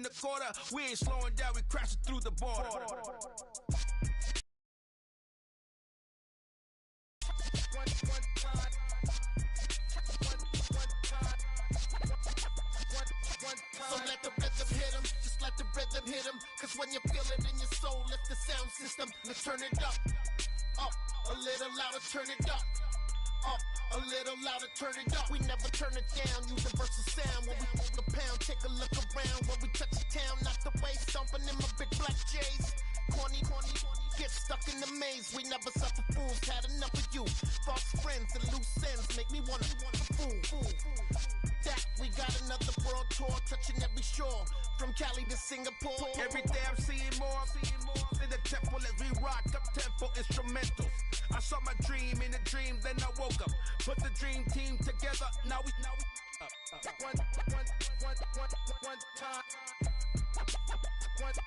the quarter. We ain't slowing down, we crashing through the border. So let the rhythm hit him, just let the rhythm hit him. Cause when you feel it in your soul, lift the sound system. Let's turn it up, a little louder, turn it up, a little louder, turn it up. We never turn it down, universal sound. When we hold the pound, take a look around. When we touch the town, not the way, stomping in my big black J's. Corny, get stuck in the maze. We never suffer fools, had enough of you. False friends and loose ends make me wanna fool. That we got another world tour, touching every shore, from Cali to Singapore. Every day I'm seeing more in the temple as we rock up tempo instrumentals. I saw my dream in a dream, then I woke up. Put the dream team together, now we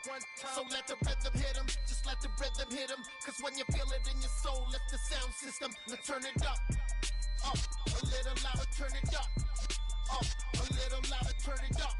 one time. So let the rhythm hit him, just let the rhythm hit him. Cause when you feel it in your soul, lift the sound system. Let's turn it up, a little louder, turn it up, a little louder, turn it up.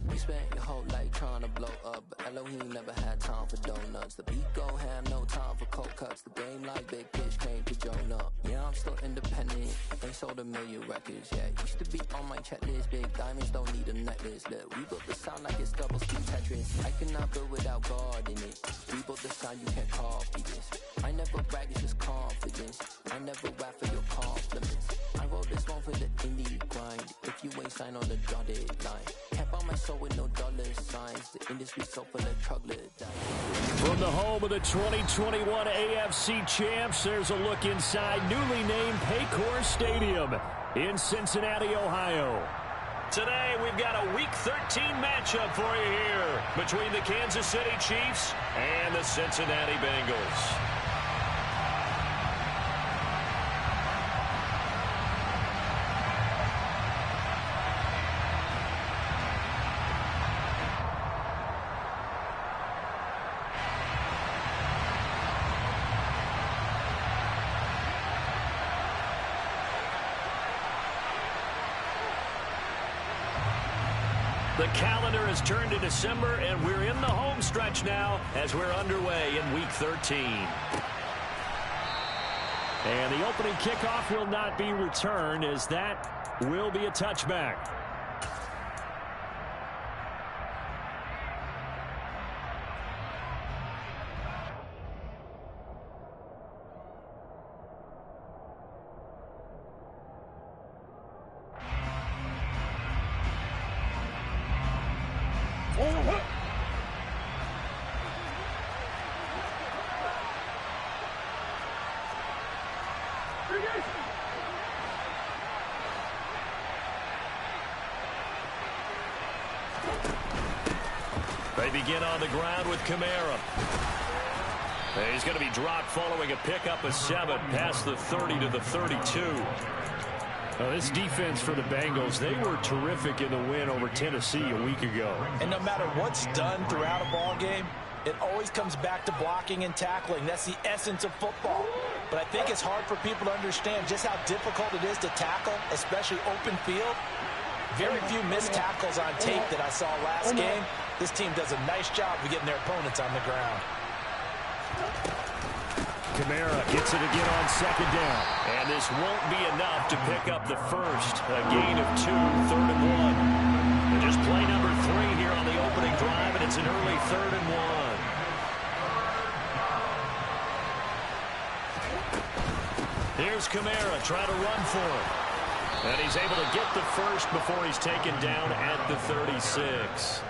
We spent your whole life trying to blow up, but Elohim never had time for donuts. The beat gon' have no time for cold cuts. The game like Big Fish came to Jonah. Yeah, I'm still independent. They sold 1 million records. Yeah, used to be on my checklist. Big diamonds don't need a necklace. Look, we built the sound like it's double speed Tetris. I cannot build without God in it. We built the sound, you can't copy this. I never brag, it's just confidence. I never rap for your compliments. I wrote this one for the indie grind. If you ain't signed on the dotted line, can't buy my soul with no dollar signs. The industry so full of troglodytes. From the home of the 2021 AFC champs, there's a look inside newly named Paycor Stadium in Cincinnati, Ohio. Today, we've got a Week 13 matchup for you here between the Kansas City Chiefs and the Cincinnati Bengals. The calendar has turned to December, and we're in the home stretch now as we're underway in Week 13. And the opening kickoff will not be returned, as that will be a touchback. They begin on the ground with Kamara. He's going to be dropped following a pickup of 7 past the 30 to the 32. This defense for the Bengals, they were terrific in the win over Tennessee a week ago. And no matter what's done throughout a ball game, it always comes back to blocking and tackling. That's the essence of football. But I think it's hard for people to understand just how difficult it is to tackle, especially open field. Very few missed tackles on tape that I saw last game. This team does a nice job of getting their opponents on the ground. Kamara gets it again on second down. And this won't be enough to pick up the first. A gain of 2, 3rd and 1. And just play number 3 here on the opening drive, and it's an early 3rd and 1. Here's Kamara trying to run for it. And he's able to get the first before he's taken down at the 36.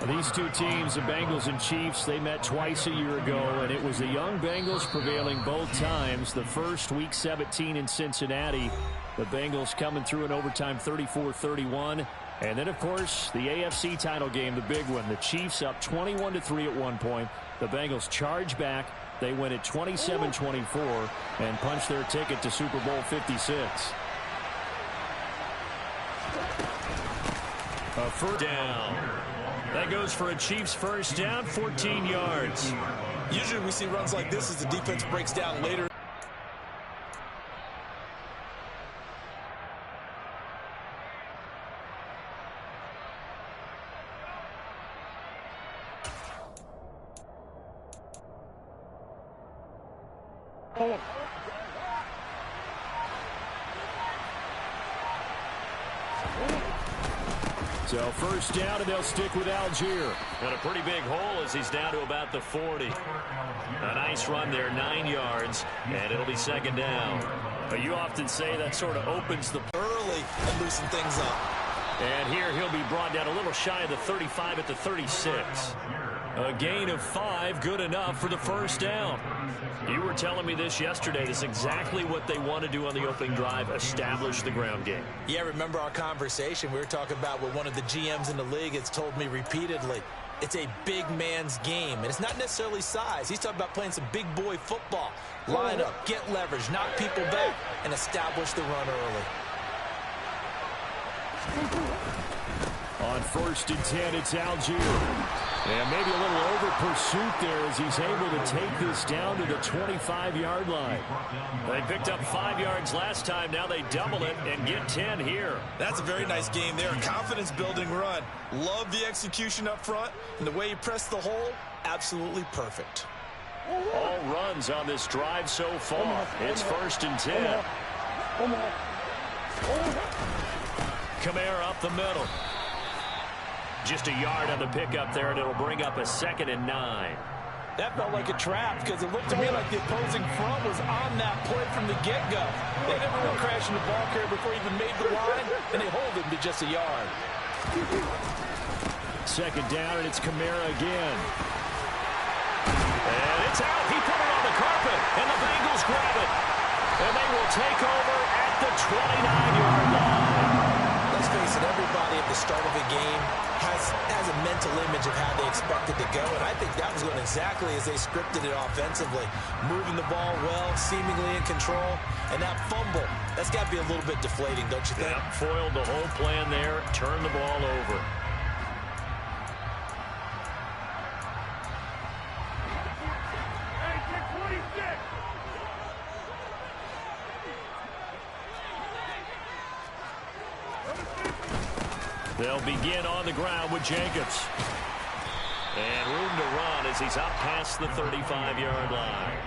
These two teams, the Bengals and Chiefs, they met twice a year ago, and it was the young Bengals prevailing both times. The first, Week 17 in Cincinnati, the Bengals coming through in overtime 34-31. And then, of course, the AFC title game, the big one. The Chiefs up 21-3 at one point. The Bengals charge back. They win at 27-24 and punch their ticket to Super Bowl 56. A first down. That goes for a Chiefs first down, 14 yards. Usually we see runs like this as the defense breaks down later. So first down, and they'll stick with Algier. And a pretty big hole as he's down to about the 40. A nice run there, 9 yards, and it'll be second down. But you often say that sort of opens the early and loosen things up. And here he'll be brought down a little shy of the 35 at the 36. A gain of 5, good enough for the first down. You were telling me this yesterday. This is exactly what they want to do on the opening drive, establish the ground game. Yeah, remember our conversation? We were talking about what one of the GMs in the league has told me repeatedly. It's a big man's game, and it's not necessarily size. He's talking about playing some big boy football. Line up, get leverage, knock people back, and establish the run early. On first and 10, it's Algier. And maybe a little over pursuit there as he's able to take this down to the 25-yard line. They picked up 5 yards last time. Now they double it and get 10 here. That's a very nice game there. Confidence-building run. Love the execution up front. And the way he pressed the hole, absolutely perfect. All runs on this drive so far. It's first and 10. Kamara up the middle. Just a yard on the pickup there, and it'll bring up a 2nd and 9. That felt like a trap because it looked to me like the opposing front was on that play from the get-go. They never went crashing the ball carrier before he even made the line, and they hold him to just a yard. Second down, and it's Kamara again. And it's out. He put it on the carpet, and the Bengals grab it. And they will take over at the 29-yard line. Let's face it, everybody at the start of a game has a mental image of how they expect it to go, and I think that was going exactly as they scripted it offensively. Moving the ball well, seemingly in control, and that fumble, that's got to be a little bit deflating, don't you think? Yeah, foiled the whole plan there, turned the ball over. They'll begin on the ground with Jacobs. And room to run as he's up past the 35-yard line.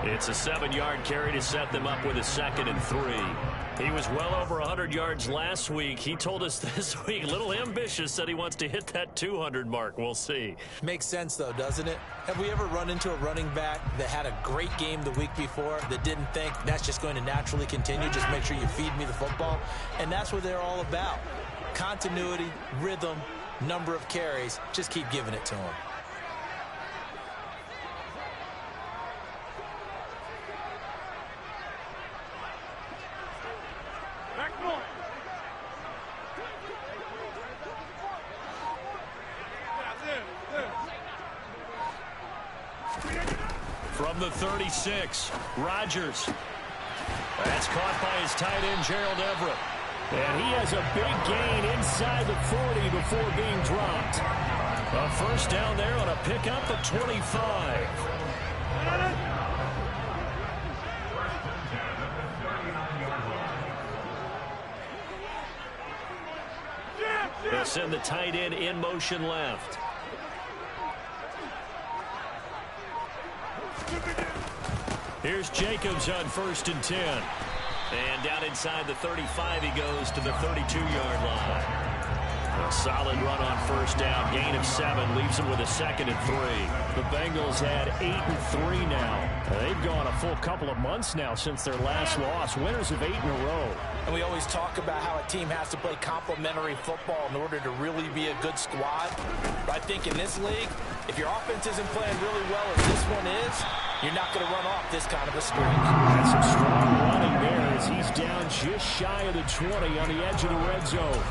It's a 7-yard carry to set them up with a 2nd and 3. He was well over 100 yards last week. He told us this week, a little ambitious, said he wants to hit that 200 mark. We'll see. Makes sense, though, doesn't it? Have we ever run into a running back that had a great game the week before that didn't think that's just going to naturally continue? Just make sure you feed me the football. And that's what they're all about. Continuity, rhythm, number of carries. Just keep giving it to him. From the 36, Rodgers. That's caught by his tight end, Gerald Everett. And he has a big gain inside the 40 before being dropped. A first down there on a pickup of 25. They'll send the tight end in motion left. Here's Jacobs on first and 10. And down inside the 35, he goes to the 32-yard line. A solid run on first down, gain of 7, leaves him with a 2nd and 3. The Bengals had 8 and 3 now. They've gone a full couple of months now since their last loss, winners of 8 in a row. And we always talk about how a team has to play complementary football in order to really be a good squad. But I think in this league, if your offense isn't playing really well as this one is, you're not going to run off this kind of a streak. That's some strong running there as he's down just shy of the 20 on the edge of the red zone.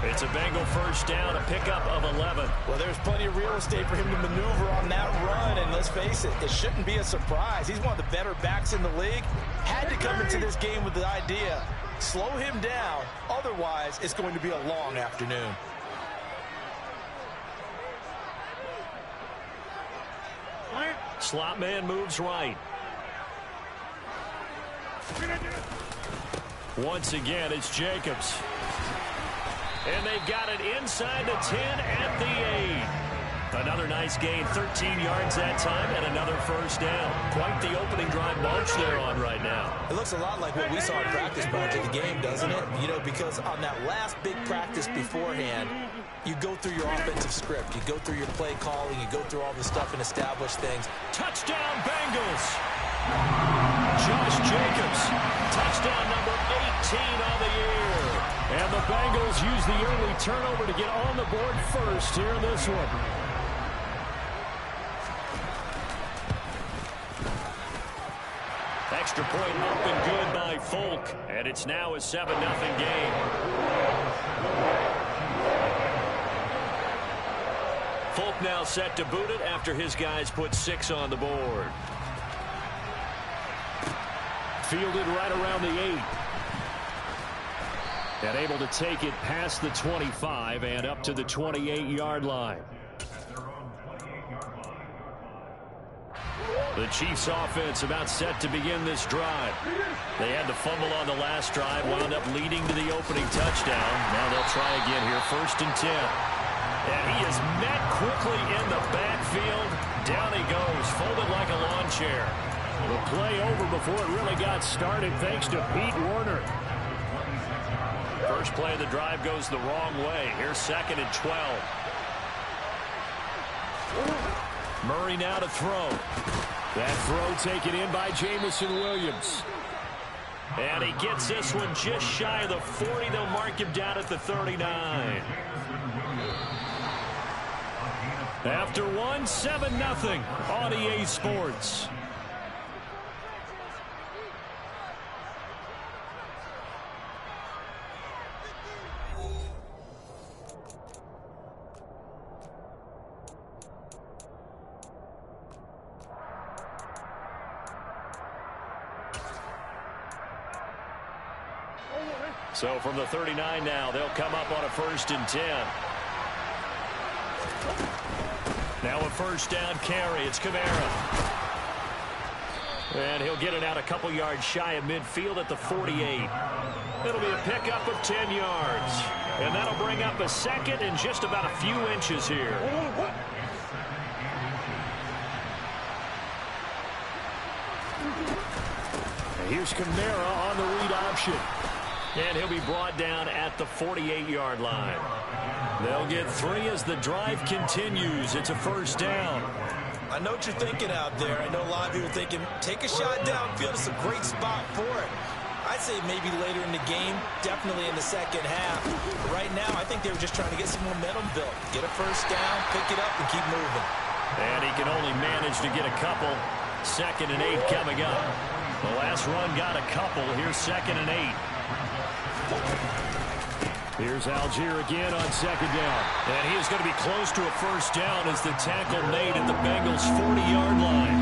It's a Bengal first down, a pickup of 11. Well, there's plenty of real estate for him to maneuver on that run, and let's face it, it shouldn't be a surprise. He's one of the better backs in the league. Had to come into this game with the idea, slow him down, otherwise it's going to be a long afternoon. Slot man moves right. Once again, it's Jacobs. And they've got it inside the 10 at the 8. Another nice gain, 13 yards that time, and another first down. Quite the opening drive march they're on right now. It looks a lot like what we saw in practice prior to the game, doesn't it? You know, because on that last big practice beforehand, you go through your offensive script. You go through your play calling. You go through all the stuff and establish things. Touchdown, Bengals. Josh Jacobs, touchdown number 18 on the year. And the Bengals use the early turnover to get on the board first here in this one. Extra point up and good by Folk. And it's now a 7-0 game. Folk now set to boot it after his guys put 6 on the board. Fielded right around the 8. And able to take it past the 25 and up to the 28-yard line. The Chiefs offense about set to begin this drive. They had the fumble on the last drive, wound up leading to the opening touchdown. Now they'll try again here, 1st and 10. And he is met quickly in the backfield. Down he goes, folded like a lawn chair. The play over before it really got started thanks to Pete Werner. First play of the drive goes the wrong way. Here's 2nd and 12. Murray now to throw. That throw taken in by Jamison Williams. And he gets this one just shy of the 40. They'll mark him down at the 39. After one, 7-0 on EA Sports. So from the 39 now, they'll come up on a 1st and 10. Now a first down carry. It's Kamara. And he'll get it out a couple yards shy of midfield at the 48. It'll be a pickup of 10 yards. And that'll bring up a 2nd and just about a few inches here. Here's Kamara on the read option. And he'll be brought down at the 48-yard line. They'll get 3 as the drive continues. It's a first down. I know what you're thinking out there. I know a lot of you are thinking, take a shot downfield. It's a great spot for it. I'd say maybe later in the game, definitely in the second half. But right now, I think they were just trying to get some momentum built. Get a first down, pick it up, and keep moving. And he can only manage to get a couple. 2nd and 8 coming up. The last run got a couple. Here's 2nd and 8. Here's Algier again on 2nd down. And he is going to be close to a first down as the tackle made at the Bengals' 40-yard line.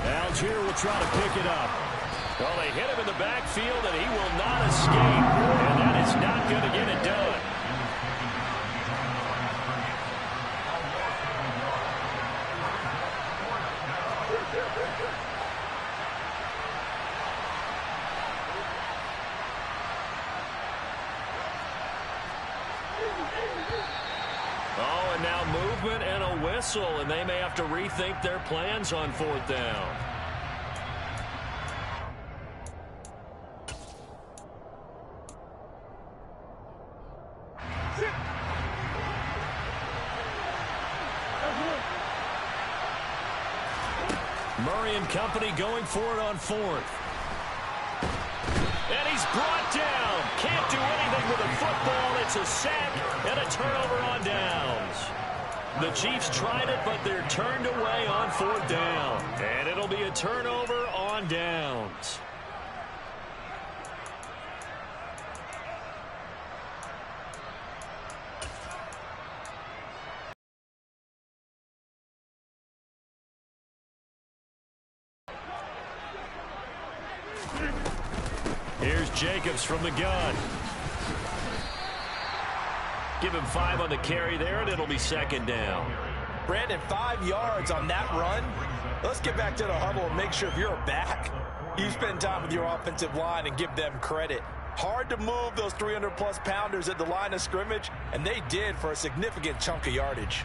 Algier will try to pick it up. Well, they hit him in the backfield, and he will not escape. And that is not going to get it done. Oh, and now movement and a whistle, and they may have to rethink their plans on 4th down. Murray and company going for it on 4th. And he's brought down. Can't do anything with a football. It's a sack and a turnover on downs. The Chiefs tried it, but they're turned away on 4th down. And it'll be a turnover on downs. Here's Jacobs from the gun. Give him 5 on the carry there, and it'll be second down. Brandon, 5 yards on that run. Let's get back to the huddle and make sure if you're a back, you spend time with your offensive line and give them credit. Hard to move those 300-plus pounders at the line of scrimmage, and they did for a significant chunk of yardage.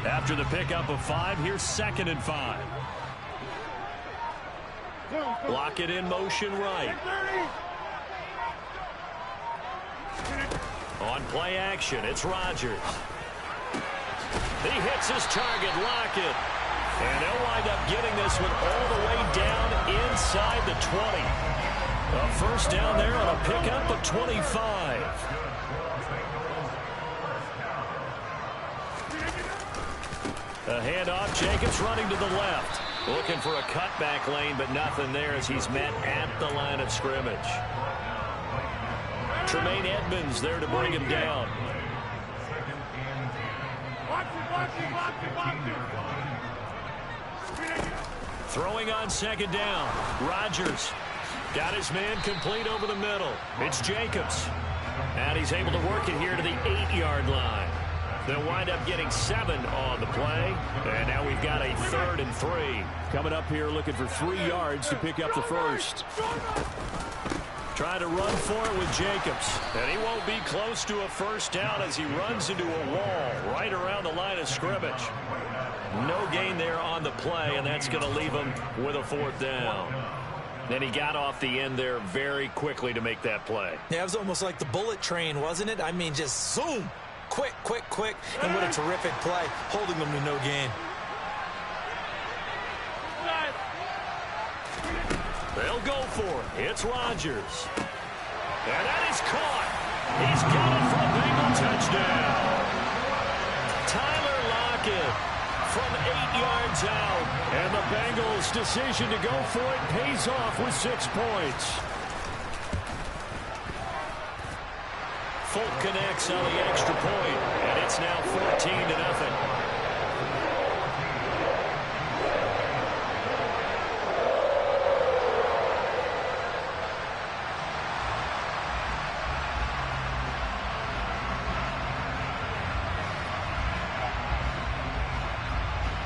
After the pickup of 5, here's 2nd and 5. Lock it in motion right. On play action, it's Rodgers. He hits his target, Lockett. And they'll wind up getting this one all the way down inside the 20. A first down there on a pickup of 25. A handoff, Jacobs running to the left. Looking for a cutback lane, but nothing there as he's met at the line of scrimmage. Tremaine Edmonds there to bring him down. Throwing on 2nd down. Rodgers got his man complete over the middle. It's Jacobs. And he's able to work it here to the 8-yard line. They'll wind up getting 7 on the play. And now we've got a 3rd and 3. Coming up here looking for 3 yards to pick up the first. Trying to run for it with Jacobs. And he won't be close to a first down as he runs into a wall right around the line of scrimmage. No gain there on the play, and that's going to leave him with a 4th down. Then he got off the end there very quickly to make that play. Yeah, it was almost like the bullet train, wasn't it? I mean, just zoom. Quick, quick, quick. And what a terrific play, holding them to no gain. They'll go for it. It's Rodgers. And that is caught. He's got it for a Bengal touchdown. Tyler Lockett from 8 yards out. And the Bengals' decision to go for it pays off with 6 points. Folk connects on the extra point, and it's now 14-0.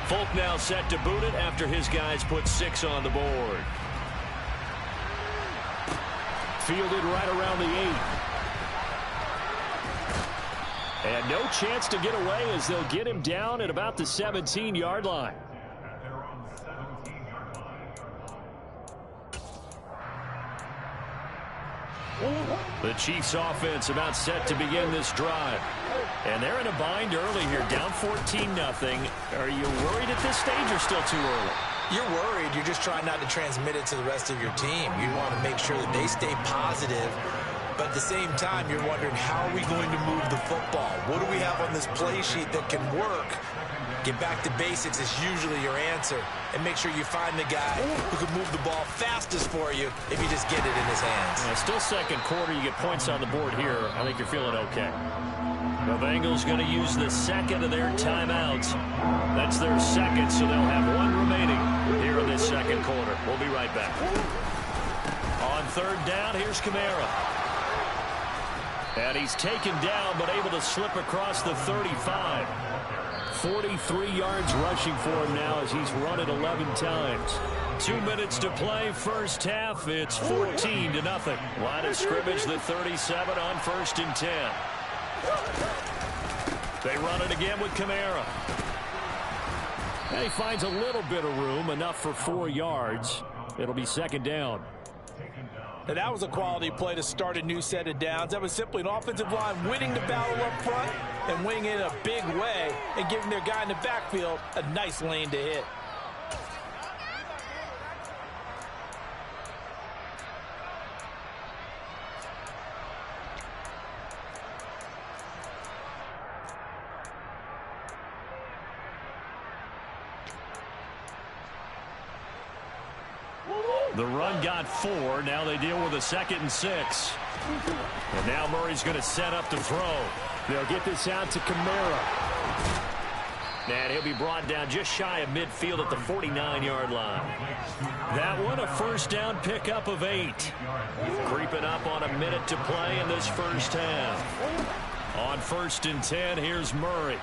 Folk now set to boot it after his guys put 6 on the board. Fielded right around the 8. And no chance to get away as they'll get him down at about the 17-yard line. The Chiefs offense about set to begin this drive. And they're in a bind early here, down 14-0. Are you worried at this stage or still too early? You're worried. You're just trying not to transmit it to the rest of your team. You want to make sure that they stay positive. But at the same time, you're wondering, how are we going to move the football? What do we have on this play sheet that can work? Get back to basics is usually your answer. And make sure you find the guy who can move the ball fastest for you if you just get it in his hands. Yeah, still second quarter. You get points on the board here. I think you're feeling okay. The Bengals going to use the second of their timeouts. That's their second, so they'll have 1 remaining here in this second quarter. We'll be right back. On 3rd down, here's Kamara. And he's taken down, but able to slip across the 35. 43 yards rushing for him now as he's run it 11 times. 2 minutes to play, first half. It's 14-0. Line of scrimmage, the 37 on 1st and 10. They run it again with Kamara. And he finds a little bit of room, enough for 4 yards. It'll be 2nd down. Now, that was a quality play to start a new set of downs. That was simply an offensive line winning the battle up front and winning it in a big way and giving their guy in the backfield a nice lane to hit. The run got 4. Now they deal with a 2nd and 6. And now Murray's going to set up to throw. They'll get this out to Kamara. And he'll be brought down just shy of midfield at the 49-yard line. That one, a first down pickup of 8. Creeping up on a minute to play in this first half. On 1st and 10, here's Murray.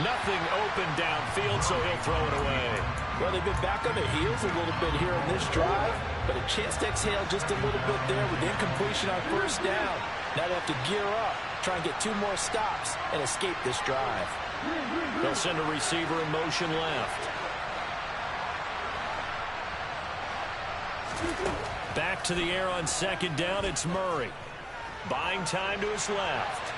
Nothing open downfield, so he'll throw it away. Well, they've been back on their heels a little bit here in this drive, but a chance to exhale just a little bit there with incompletion on first down. Now they have to gear up, try and get 2 more stops, and escape this drive. They'll send a receiver in motion left. Back to the air on 2nd down, it's Murray. Buying time to his left.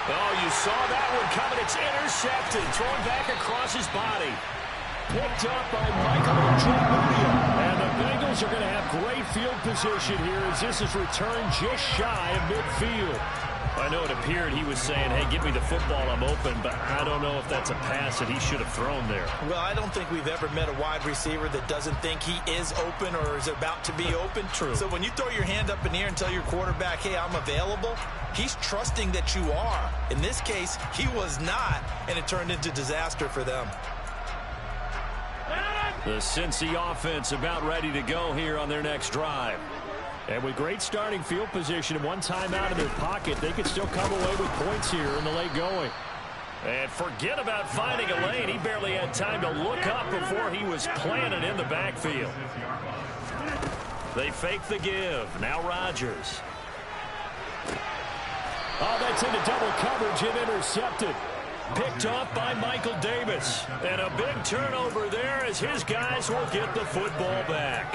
Oh, you saw that one coming. It's intercepted. Thrown back across his body. Picked up by Michael Ojemudia. And the Bengals are going to have great field position here as this is returned just shy of midfield. I know it appeared he was saying, hey, give me the football, I'm open, but I don't know if that's a pass that he should have thrown there. Well, I don't think we've ever met a wide receiver that doesn't think he is open or is about to be open. True. So when you throw your hand up in the air and tell your quarterback, hey, I'm available, he's trusting that you are. In this case, he was not, and it turned into disaster for them. The Cincy offense about ready to go here on their next drive. And with great starting field position and 1 timeout in their pocket, they could still come away with points here in the late going. And forget about finding a lane. He barely had time to look up before he was planted in the backfield. They fake the give. Now Rodgers. Oh, that's into double coverage and intercepted. Picked off by Michael Davis. And a big turnover there as his guys will get the football back.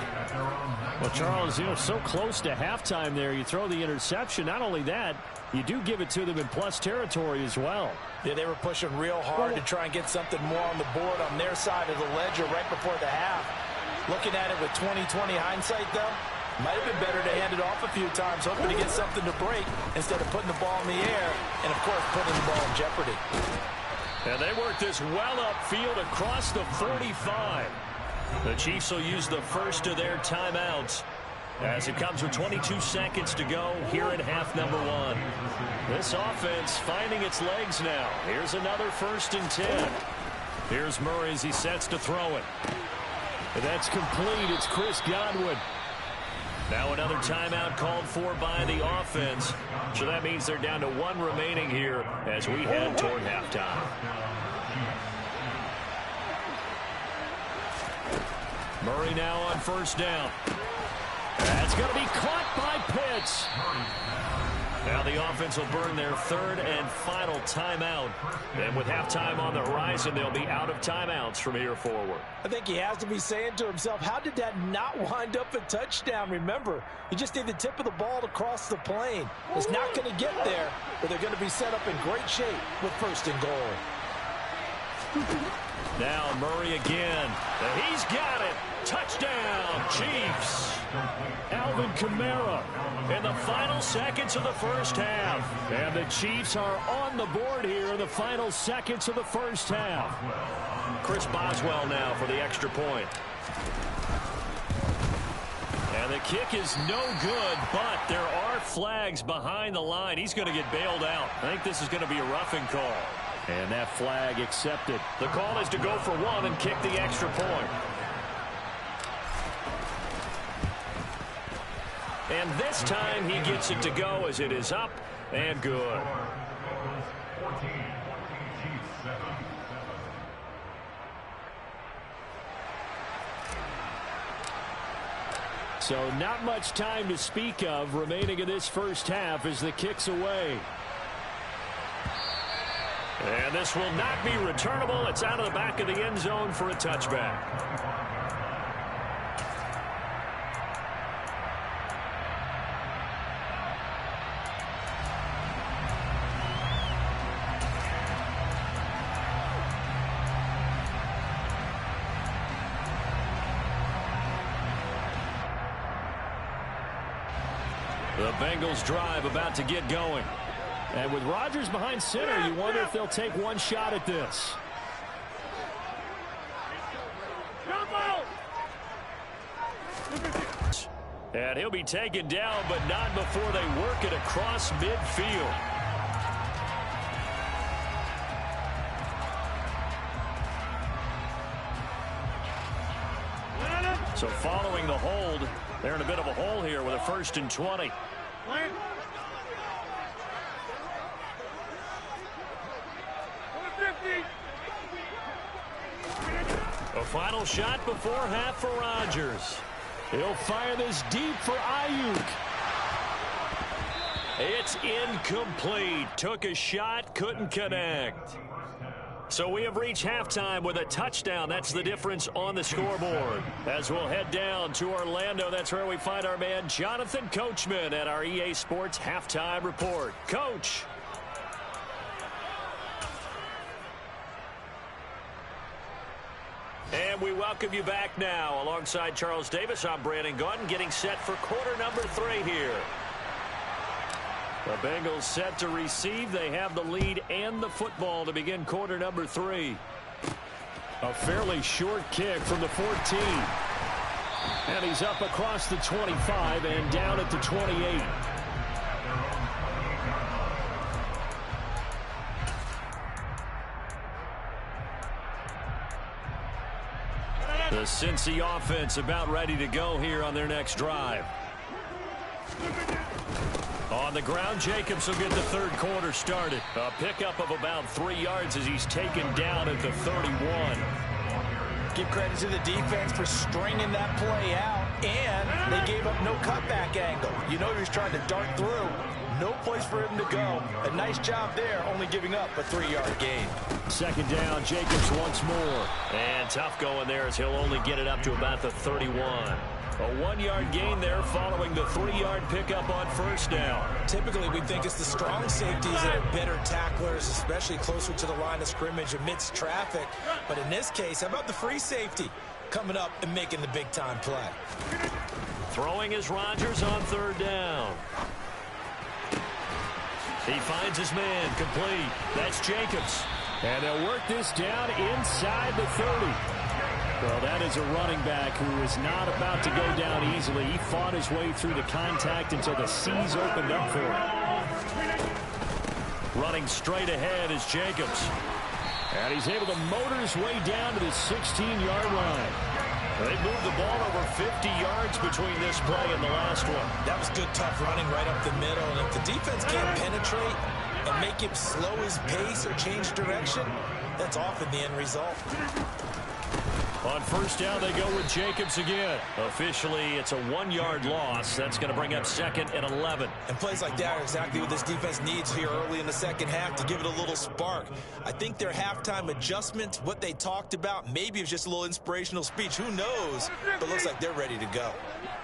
Well, Charles, so close to halftime there. You throw the interception. Not only that, you do give it to them in plus territory as well. Yeah, they were pushing real hard to try and get something more on the board on their side of the ledger right before the half. Looking at it with 20/20 hindsight, though, might have been better to hand it off a few times, hoping to get something to break instead of putting the ball in the air and, of course, putting the ball in jeopardy. And they work this well upfield across the 45. The Chiefs will use the first of their timeouts as it comes with 22 seconds to go here in half number 1. This offense finding its legs now. Here's another 1st and 10. Here's Murray as he sets to throw it. And that's complete. It's Chris Godwin. Now another timeout called for by the offense. So that means they're down to 1 remaining here as we head toward halftime. Murray now on 1st down. That's going to be caught by Pitts. Now the offense will burn their 3rd and final timeout. And with halftime on the horizon, they'll be out of timeouts from here forward. I think he has to be saying to himself, how did that not wind up a touchdown? Remember, you just need the tip of the ball to cross the plane. It's not going to get there, but they're going to be set up in great shape with 1st and goal. Now Murray again. And he's got it. Touchdown, Chiefs. Alvin Kamara in the final seconds of the first half. And the Chiefs are on the board here in the final seconds of the first half. Chris Boswell now for the extra point. And the kick is no good, but there are flags behind the line. He's going to get bailed out. I think this is going to be a roughing call. And that flag accepted. The call is to go for 1 and kick the extra point. And this time he gets it to go as it is up and good. So not much time to speak of remaining in this first half as the kick's away. And this will not be returnable. It's out of the back of the end zone for a touchback. The Bengals drive about to get going. And with Rodgers behind center, you wonder if they'll take one shot at this. And he'll be taken down, but not before they work it across midfield. So following the hold, they're in a bit of a hole here with a 1st and 20. A final shot before half for Rodgers. He'll fire this deep for Ayuk. It's incomplete. Took a shot, couldn't connect. So we have reached halftime with a touchdown. That's the difference on the scoreboard. As we'll head down to Orlando, that's where we find our man Jonathan Coachman at our EA Sports Halftime Report. Coach. And we welcome you back now. Alongside Charles Davis, I'm Brandon Gaudin, getting set for quarter number 3 here. The Bengals set to receive. They have the lead and the football to begin quarter number 3. A fairly short kick from the 14. And he's up across the 25 and down at the 28. The Cincy offense about ready to go here on their next drive. On the ground, Jacobs will get the third quarter started. A pickup of about 3 yards as he's taken down at the 31. Give credit to the defense for stringing that play out, and they gave up no cutback angle. You know he was trying to dart through. No place for him to go. A nice job there, only giving up a 3-yard gain. Second down, Jacobs once more. And tough going there as he'll only get it up to about the 31. A 1-yard gain there following the 3-yard pickup on first down. Typically, we think it's the strong safeties that are better tacklers, especially closer to the line of scrimmage amidst traffic. But in this case, how about the free safety coming up and making the big-time play? Throwing is Rodgers on third down. He finds his man complete. That's Jacobs. And they'll work this down inside the 30. Well, that is a running back who is not about to go down easily. He fought his way through the contact until the C's opened up for him. Running straight ahead is Jacobs. And he's able to motor his way down to the 16-yard line. They moved the ball over 50 yards between this play and the last one. That was good, tough running right up the middle. And if the defense can't penetrate and make him slow his pace or change direction, that's often the end result. On first down, they go with Jacobs again. Officially, it's a 1-yard loss. That's going to bring up 2nd and 11. And plays like that are exactly what this defense needs here early in the second half to give it a little spark. I think their halftime adjustment, what they talked about, maybe it was just a little inspirational speech. Who knows? But it looks like they're ready to go.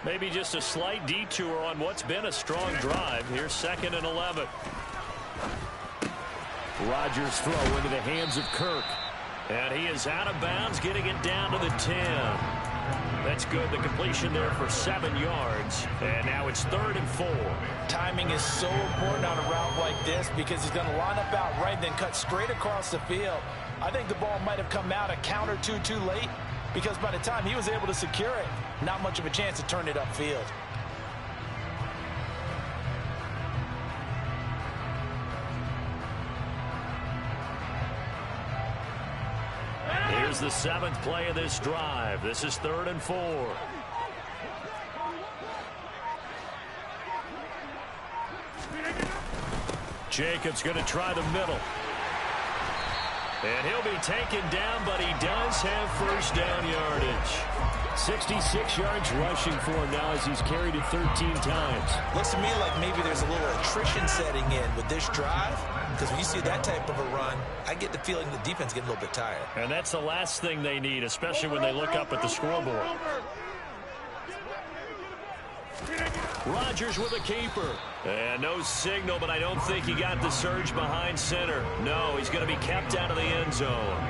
Maybe just a slight detour on what's been a strong drive. Here's 2nd and 11. Rodgers' throw into the hands of Kirk. And he is out of bounds, getting it down to the 10. That's good. The completion there for 7 yards. And now it's 3rd and 4. Timing is so important on a route like this because he's going to line up out right and then cut straight across the field. I think the ball might have come out a count or two too late because by the time he was able to secure it, not much of a chance to turn it upfield. Here's the 7th play of this drive. This is 3rd and 4. Jacobs going to try the middle. And he'll be taken down, but he does have first down yardage. 66 yards rushing for him now as he's carried it 13 times. Looks to me like maybe there's a little attrition setting in with this drive. Because when you see that type of a run, I get the feeling the defense getting a little bit tired. And that's the last thing they need, especially when they look up at the scoreboard. Rodgers with a keeper. And no signal, but I don't think he got the surge behind center. No, he's going to be kept out of the end zone.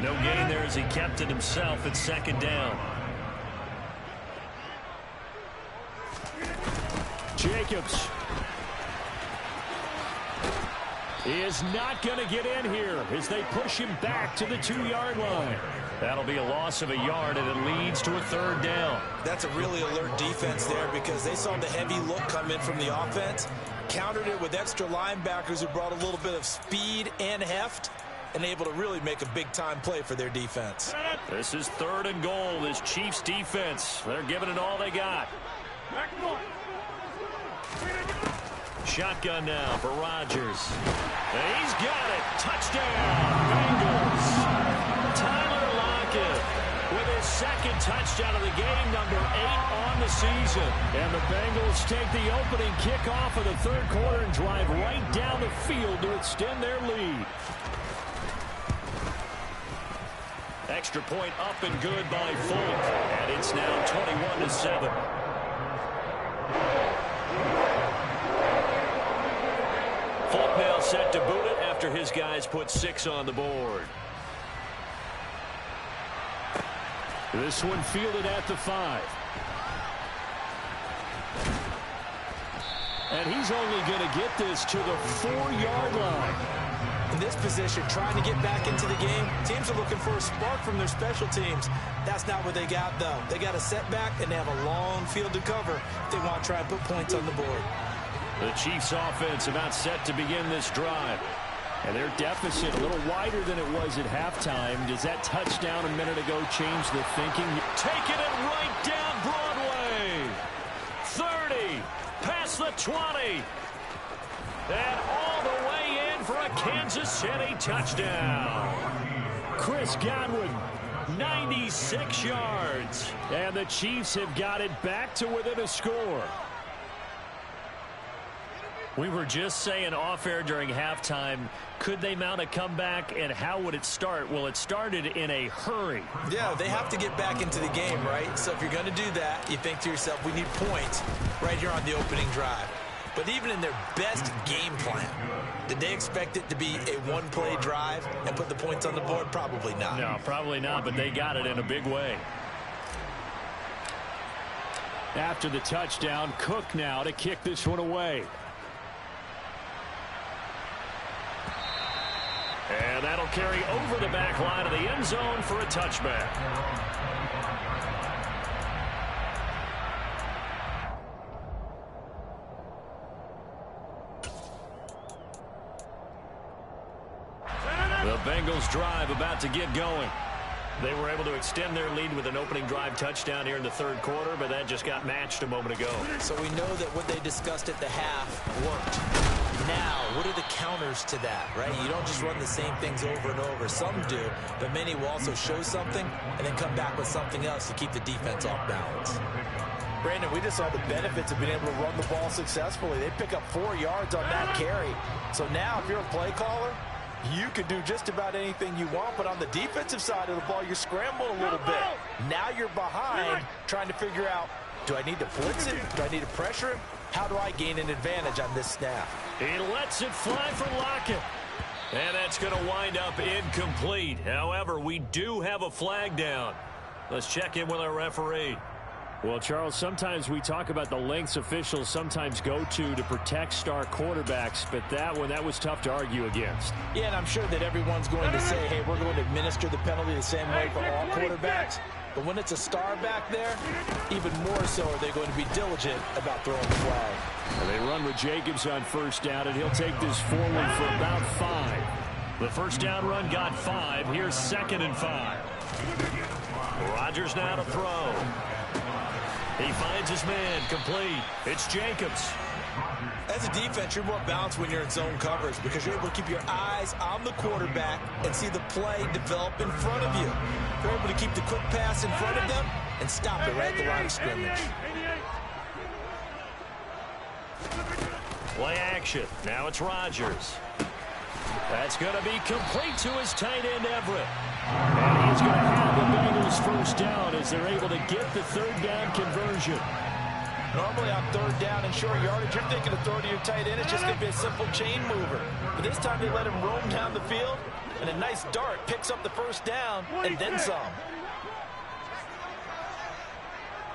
No gain there as he kept it himself at 2nd down. Jacobs. He is not going to get in here as they push him back to the 2-yard line. That'll be a loss of a yard, and it leads to a 3rd down. That's a really alert defense there because they saw the heavy look come in from the offense, countered it with extra linebackers who brought a little bit of speed and heft, and able to really make a big-time play for their defense. This is 3rd and goal. This Chiefs defense, they're giving it all they got. Shotgun now for Rodgers. And he's got it. Touchdown, Bengals. Tyler Lockett with his 2nd touchdown of the game, number 8 on the season. And the Bengals take the opening kickoff of the 3rd quarter and drive right down the field to extend their lead. Extra point up and good by Folk. And it's now 21-7. Folk now set to boot it after his guys put 6 on the board. This one fielded at the 5. And he's only going to get this to the 4-yard line. In this position, trying to get back into the game, teams are looking for a spark from their special teams. That's not what they got, though. They got a setback, and they have a long field to cover if they want to try and put points on the board. The Chiefs offense about set to begin this drive. And their deficit a little wider than it was at halftime. Does that touchdown a minute ago change the thinking? Taking it right down Broadway. 30, past the 20. And all the way in for a Kansas City touchdown. Chris Godwin, 96 yards. And the Chiefs have got it back to within a score. We were just saying off-air during halftime, could they mount a comeback, and how would it start? Well, it started in a hurry. Yeah, they have to get back into the game, right? So if you're going to do that, you think to yourself, we need points right here on the opening drive. But even in their best game plan, did they expect it to be a one-play drive and put the points on the board? Probably not. No, probably not, but they got it in a big way. After the touchdown, Cook now to kick this one away. And that'll carry over the back line of the end zone for a touchback. The Bengals drive about to get going. They were able to extend their lead with an opening drive touchdown here in the 3rd quarter, but that just got matched a moment ago. So we know that what they discussed at the half worked. Now, what are the counters to that, right? You don't just run the same things over and over. Some do, but many will also show something and then come back with something else to keep the defense off balance. Brandon, we just saw the benefits of being able to run the ball successfully. They pick up 4 yards on that carry. So now, if you're a play caller, you can do just about anything you want, but on the defensive side of the ball, you're scrambling a little bit. Now you're behind trying to figure out, do I need to blitz it? Do I need to pressure him? How do I gain an advantage on this snap? He lets it fly for Lockett. And that's going to wind up incomplete. However, we do have a flag down. Let's check in with our referee. Well, Charles, sometimes we talk about the lengths officials sometimes go to protect star quarterbacks, but that one, that was tough to argue against. Yeah, and I'm sure that everyone's going to say, hey, we're going to administer the penalty the same way for all quarterbacks. But when it's a star back there, even more so are they going to be diligent about throwing the flag. And they run with Jacobs on 1st down, and he'll take this forward for about 5. The 1st down run got 5. Here's 2nd and 5. Rodgers now to throw. He finds his man, complete. It's Jacobs. As a defense, you're more balanced when you're in zone coverage because you're able to keep your eyes on the quarterback and see the play develop in front of you. You're able to keep the quick pass in front of them and stop it right at the line of scrimmage. Play action. Now it's Rodgers. That's going to be complete to his tight end, Everett. And he's going to have the Bengals 1st down as they're able to get the 3rd down conversion. Normally on 3rd down and short yardage, you're thinking of throwing to your tight end. It's just going to be a simple chain mover. But this time they let him roam down the field, and a nice dart picks up the 1st down and then some.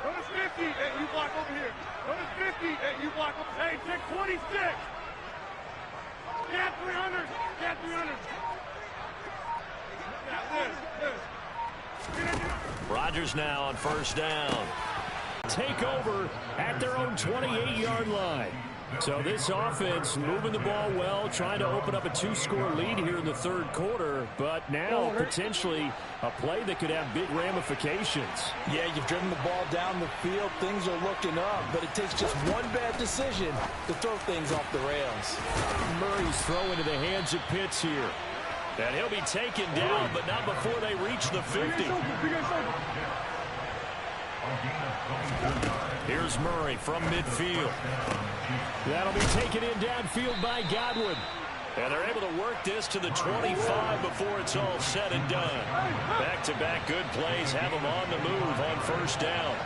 Go to 50, and you block over here. Go to 50, and you block over. Hey, take 26. Get 300. Get 300. Rodgers now on 1st down. Take over at their own 28-yard line. So this offense moving the ball well, trying to open up a 2-score lead here in the third quarter, but now potentially a play that could have big ramifications. Yeah, you've driven the ball down the field. Things are looking up, but it takes just one bad decision to throw things off the rails. Murray's throw into the hands of Pitts here. And he'll be taken down, but not before they reach the 50. Here's Murray from midfield. That'll be taken in downfield by Godwin. And they're able to work this to the 25 before it's all said and done. Back-to-back good plays have them on the move on first down.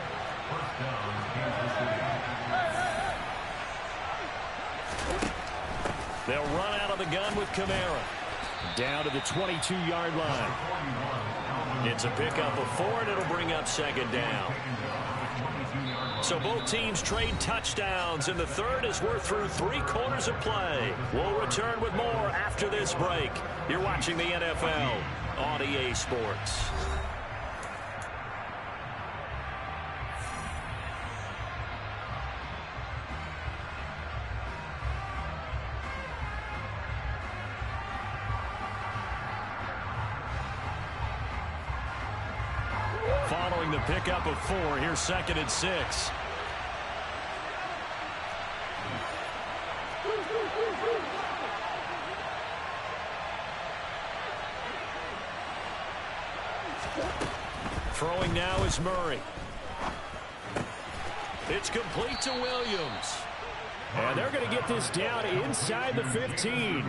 They'll run out of the gun with Kamara. Down to the 22-yard line. It's a pickup of 4, and it'll bring up second down. So both teams trade touchdowns in the third as we're through 3 quarters of play. We'll return with more after this break. You're watching the NFL on EA Sports. Following the pickup of 4, here's 2nd and 6. Throwing now is Murray. It's complete to Williams. And they're going to get this down inside the 15.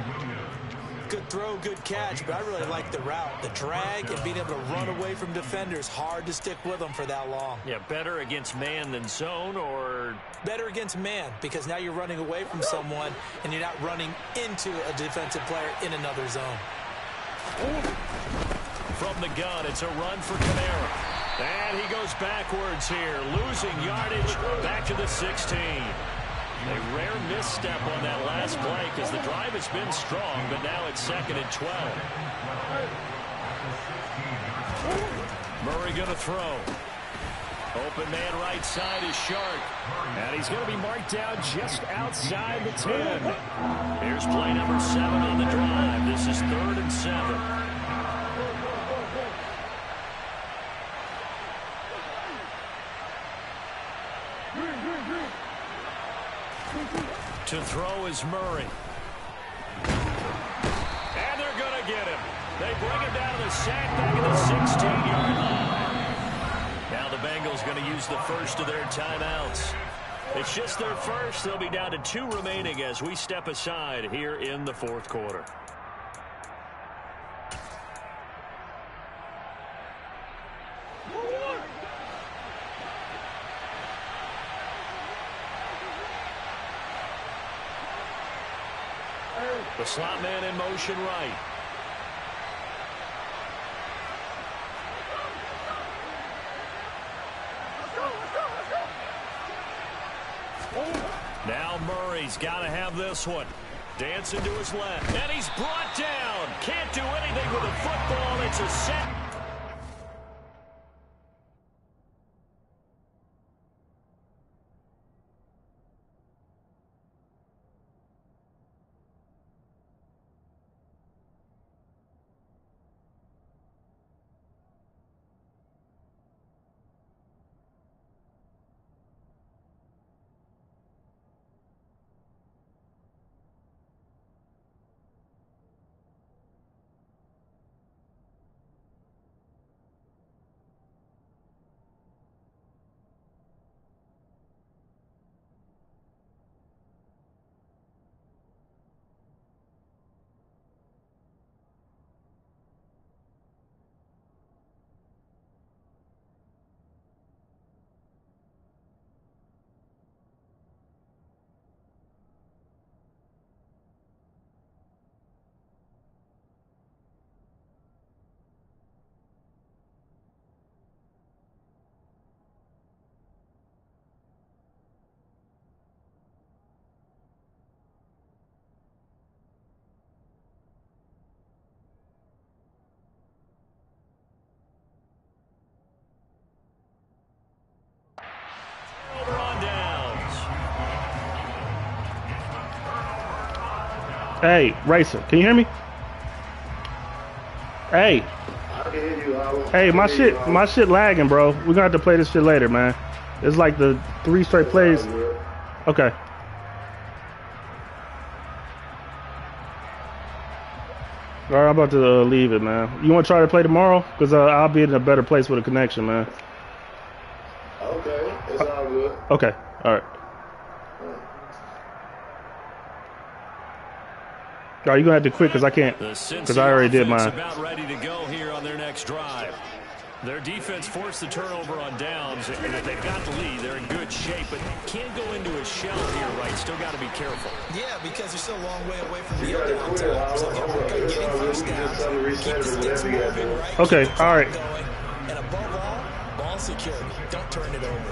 Good throw, good catch, but I really like the route. The drag and being able to run away from defenders, hard to stick with them for that long. Yeah, better against man than zone, or? Better against man, because now you're running away from someone and you're not running into a defensive player in another zone. From the gun, it's a run for Kamara. And he goes backwards here, losing yardage back to the 16. A rare misstep on that last play because the drive has been strong, but now it's 2nd and 12. Murray going to throw. Open man right side is Shark. And he's going to be marked down just outside the 10. Here's play number 7 on the drive. This is 3rd and 7. To throw is Murray. And they're going to get him. They bring him down to the sack back at the 16-yard line. Now the Bengals going to use the first of their timeouts. It's just their first. They'll be down to 2 remaining as we step aside here in the 4th quarter. The slot man in motion right. Now Murray's got to have this one. Dancing to his left. And he's brought down. Can't do anything with a football. It's a set. Hey, Racer, can you hear me? Hey. I can hear you. Hey, my shit lagging, bro. We're gonna have to play this shit later, man. It's like the 3 straight plays. Okay. All right, I'm about to leave it, man. You want to try to play tomorrow? Because I'll be in a better place with a connection, man. Okay, it's all good. Okay, all right. All right, you're going to have to quit because I can't, because I already did mine. About ready to go here on their next drive. Their defense forced the turnover on downs, and if they've got the lead, they're in good shape, but can't go into a shell here, right? Still got to be careful. Yeah, because they're still a long way away from the other downtown. So they'll work on getting first downs, keep the sticks moving, right? Okay, all right. And above all, ball security. Don't turn it over.